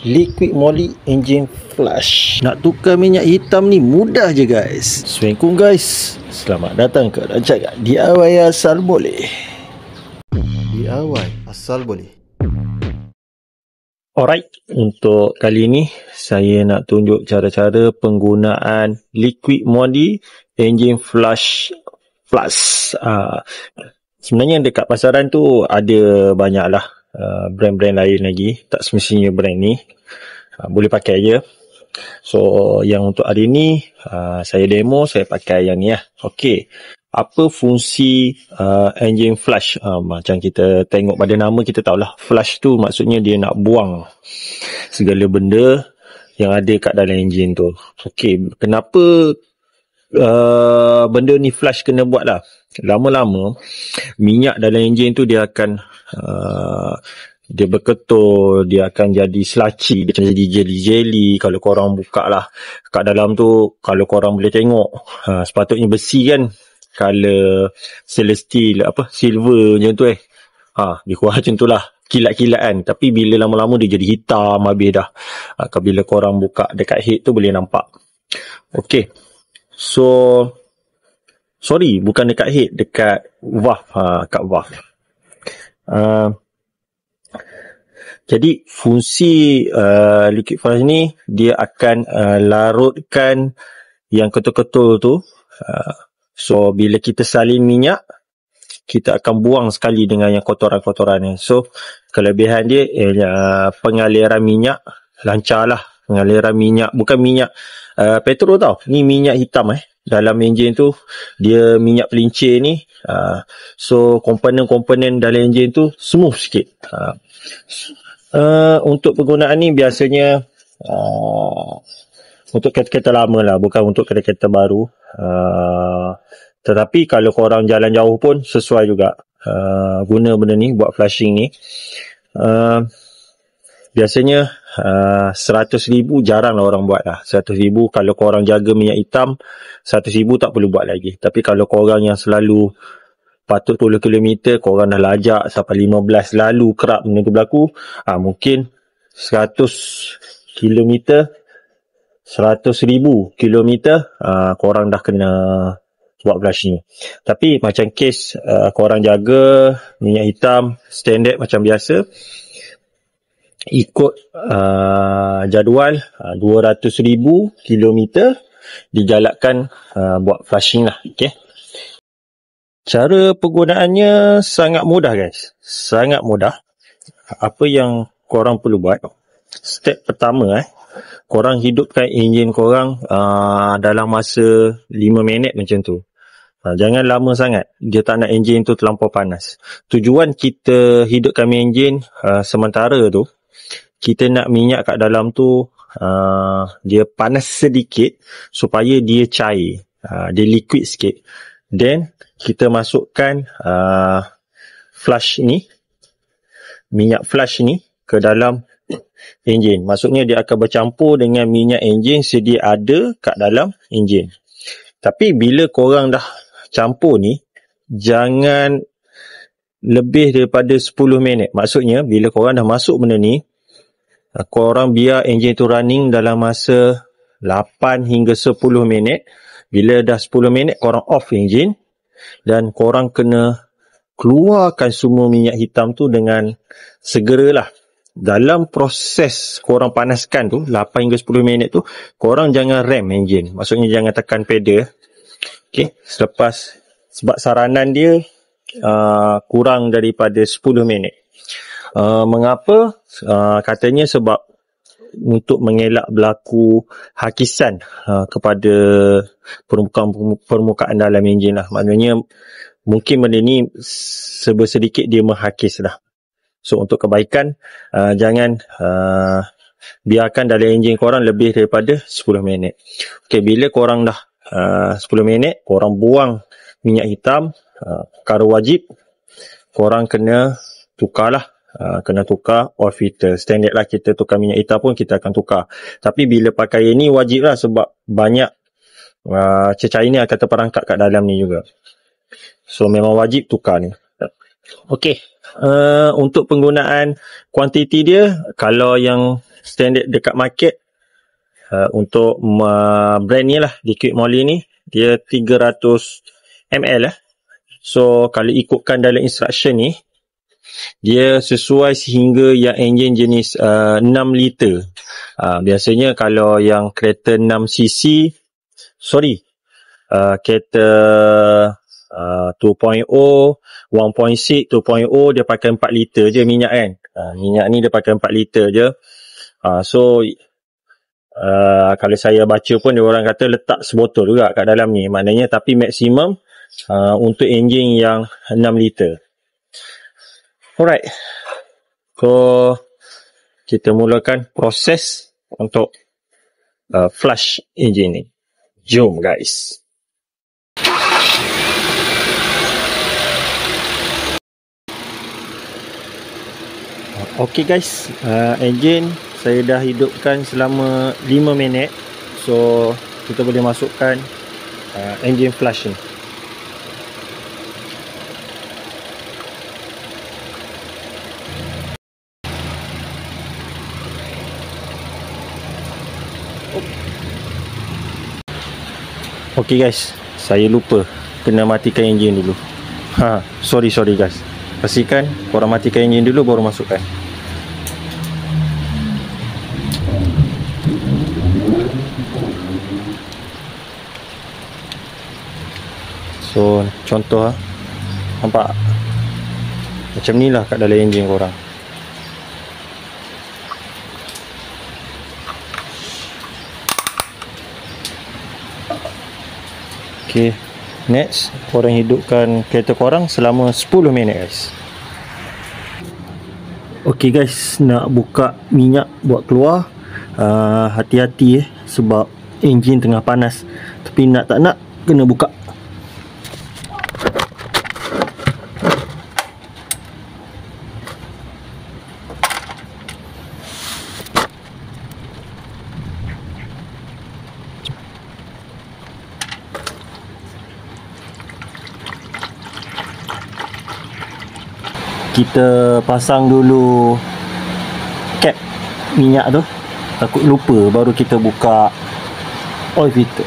Liquid Moly Engine Flush. Nak tukar minyak hitam ni mudah je guys. Assalamualaikum guys, selamat datang ke rancangan DIY Asal Boleh. DIY Asal Boleh. Alright, untuk kali ni saya nak tunjuk cara-cara penggunaan Liquid Moly Engine Flush Plus. Sebenarnya dekat pasaran tu ada banyak lah brand-brand lain lagi, tak semestinya brand ni. Boleh pakai je. So yang untuk hari ni saya demo, saya pakai yang ni lah. Okey, apa fungsi engine flush? Macam kita tengok pada nama kita tahulah, flush tu maksudnya dia nak buang segala benda yang ada kat dalam enjin tu. Okey, kenapa benda ni flush kena buat lah? Lama-lama minyak dalam enjin tu dia akan dia berketul, dia akan jadi sludgy, dia akan jadi jelly-jelly. Kalau korang buka lah kat dalam tu, kalau korang boleh tengok, sepatutnya besi kan, color stainless steel, silver macam tu dia keluar macam tu lah, kilat-kilat kan. Tapi bila lama-lama dia jadi hitam habis dah. Bila korang buka dekat head tu boleh nampak. Okay, so sorry, bukan dekat head, dekat valve. Kat valve. Jadi fungsi liquid flush ni, dia akan larutkan yang ketul-ketul tu. So bila kita salin minyak, kita akan buang sekali dengan yang kotoran-kotoran ni. So kelebihan dia pengaliran minyak lancar lah. Pengaliran minyak, bukan minyak petrol tau, ni minyak hitam dalam enjin tu, dia minyak pelincir ni. So komponen-komponen dalam enjin tu smooth sikit. Untuk penggunaan ni biasanya untuk kereta-kereta lama lah, bukan untuk kereta-kereta baru. Tetapi kalau korang jalan jauh pun sesuai juga guna benda ni buat flushing ni. Biasanya 100,000 jarang lah orang buat lah. 100,000 kalau korang jaga minyak hitam, 100,000 tak perlu buat lagi. Tapi kalau korang yang selalu patut 10 km, korang dah lajak sampai 15 lalu kerap benda tu berlaku, mungkin 100 km, 100,000 km korang dah kena buat flushing. Tapi macam kes korang jaga minyak hitam standard macam biasa, ikut jadual 200,000 km digalakkan buat flushing lah. Okay, cara penggunaannya sangat mudah guys, sangat mudah. Apa yang korang perlu buat, step pertama korang hidupkan enjin korang dalam masa 5 minit macam tu. Jangan lama sangat, dia tak nak enjin tu terlampau panas. Tujuan kita hidupkan enjin sementara tu, kita nak minyak kat dalam tu dia panas sedikit supaya dia cair, dia liquid sikit. Then kita masukkan flush ni, minyak flush ni ke dalam enjin. Maksudnya dia akan bercampur dengan minyak enjin sedia ada kat dalam enjin. Tapi bila korang dah campur ni, jangan lebih daripada 10 minit. Maksudnya bila korang dah masuk benda ni, korang biar enjin tu running dalam masa 8 hingga 10 minit. Bila dah 10 minit, korang off enjin dan korang kena keluarkan semua minyak hitam tu dengan segeralah. Dalam proses korang panaskan tu, 8 hingga 10 minit tu, korang jangan rem enjin. Maksudnya jangan tekan pedal. Okay, sebab saranan dia kurang daripada 10 minit. Mengapa? Katanya sebab untuk mengelak berlaku hakisan kepada permukaan dalam enjin lah. Maknanya mungkin benda ni sedikit dia menghakis lah. So untuk kebaikan, jangan biarkan dalam enjin korang lebih daripada 10 minit. Okay, bila korang dah 10 minit, korang buang minyak hitam, perkara wajib korang kena tukarlah. Kena tukar oil filter. Standard lah, kita tukar minyak hitam pun kita akan tukar. Tapi bila pakai ini wajib lah, sebab banyak cecair ni akan terperangkap kat dalam ni juga. So memang wajib tukar ni. Okay, untuk penggunaan kuantiti dia, kalau yang standard dekat market untuk brand ni lah, Liquid Moly ni, dia 300 ml lah. So kalau ikutkan dalam instruction ni, dia sesuai sehingga yang enjin jenis 6 liter. Biasanya kalau yang kereta 6cc, kereta 2.0, 1.6, 2.0 dia pakai 4 liter je minyak kan. Minyak ni dia pakai 4 liter je. Kalau saya baca pun dia orang kata letak sebotol juga kat dalam ni. Maknanya tapi maksimum untuk enjin yang 6 liter. Alright. So kita mulakan proses untuk flush enjin ni. Jom guys. Okay guys, enjin saya dah hidupkan selama 5 minit. So kita boleh masukkan enjin flush ni. Okay guys, saya lupa kena matikan enjin dulu. Sorry guys. Pastikan korang matikan enjin dulu baru masukkan. So contoh nampak macam ni lah kat dalam enjin korang. Okay, next korang hidupkan kereta korang selama 10 minit guys. Okay guys, nak buka minyak buat keluar, hati-hati sebab enjin tengah panas. Tapi nak tak nak kena buka. Kita pasang dulu cap minyak tu, takut lupa, baru kita buka oil filter.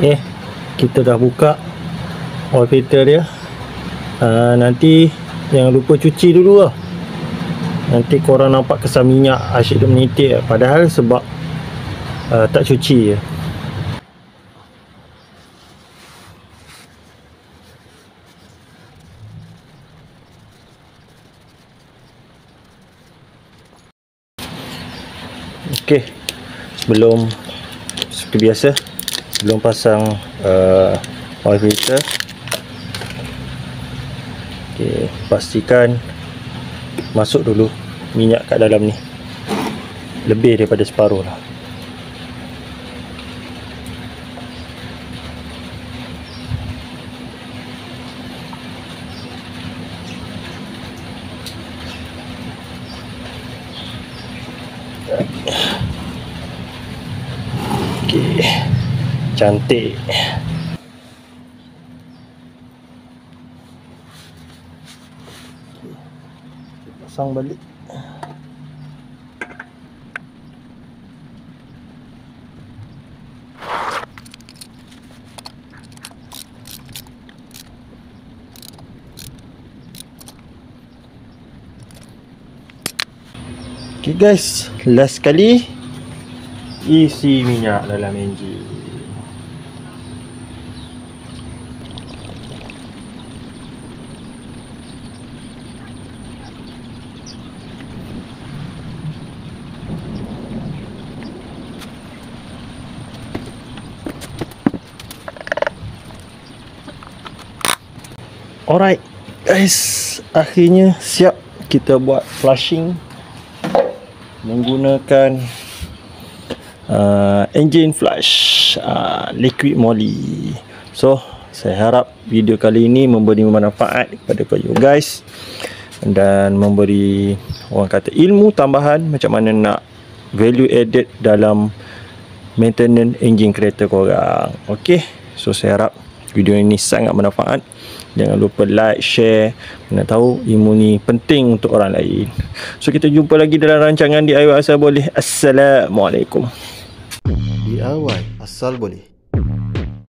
Okay, kita dah buka oil filter dia. Nanti jangan lupa cuci dulu lah. Nanti korang nampak kesan minyak asyik dia menitik, padahal sebab tak cuci je. Okay, sebelum seperti biasa, sebelum pasang oil filter, okay, pastikan masuk dulu minyak kat dalam ni, lebih daripada separuh lah. Okay, cantik. Pasang balik. Okay guys, last kali isi minyak dalam enjin. Alright guys, akhirnya siap kita buat flushing menggunakan engine flush liquid moly. So saya harap video kali ini memberi manfaat kepada you guys dan memberi orang kata ilmu tambahan macam mana nak value added dalam maintenance engine kereta korang. Okay, so saya harap video ini sangat bermanfaat. Jangan lupa like, share, mana tahu ilmu ni penting untuk orang lain. So kita jumpa lagi dalam rancangan DIY Asal Boleh. Assalamualaikum. DIY Asal Boleh.